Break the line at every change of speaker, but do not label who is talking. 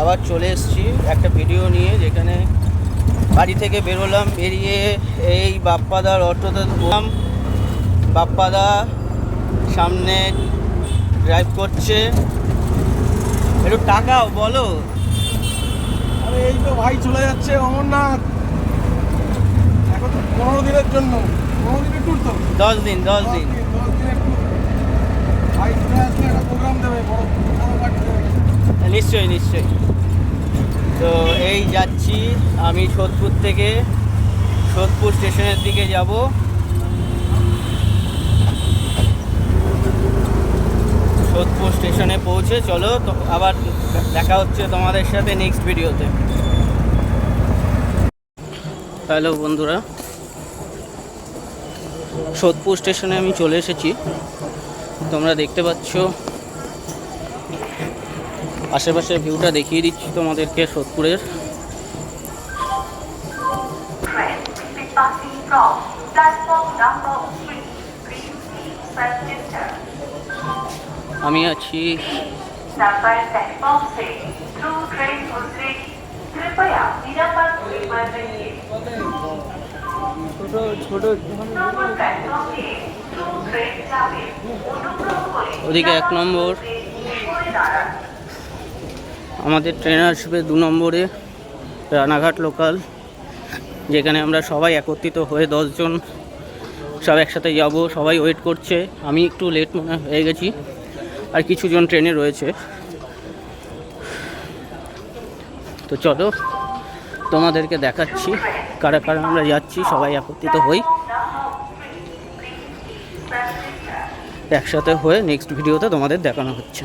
আবার চলে এসেছি একটা ভিডিও নিয়ে, যেখানে বাড়ি থেকে বেরোলাম, বেরিয়ে এই বাপ্পাদার অটোতে বললাম। বাপ্পাদা সামনে ড্রাইভ করছে, একটু টাকাও বলো।
আরে এই তো ভাই চলে যাচ্ছে অমরনাথ, এখন 15 দিনের জন্য। 15 দিনের ট্যুর তো,
10 দিন 10 দিন।
10 দিনের ট্যুর। ভাই চলে আসলে একটা প্রোগ্রাম দেবে, বড় পার্টি দেবে।
নিশ্চয়ই নিশ্চয়ই। তো এই যাচ্ছি আমি সোদপুর থেকে, সোদপুর স্টেশনের দিকে যাব। সোদপুর স্টেশনে পৌঁছে চলো তো আবার দেখা হচ্ছে তোমাদের সাথে নেক্সট ভিডিওতে। হ্যালো বন্ধুরা, সোদপুর স্টেশনে আমি চলে এসেছি। তোমরা দেখতে পাচ্ছ, আশেপাশের ভিউটা দেখিয়ে দিচ্ছি তোমাদেরকে সোদপুরের। আমি আছি ওদিকে 1 নম্বর, আমাদের ট্রেন আসবে 2 নম্বরে, রানাঘাট লোকাল, যেখানে আমরা সবাই একত্রিত হয়ে 10 জন সব একসাথে যাব। সবাই ওয়েট করছে, আমি একটু লেট মনে হয়ে গেছি, আর কিছু জন ট্রেনে রয়েছে। তো চলো তোমাদেরকে দেখাচ্ছি কারা কারা আমরা যাচ্ছি, সবাই একত্রিত হই, একসাথে হয়ে নেক্সট ভিডিওতে তোমাদের দেখানো হচ্ছে।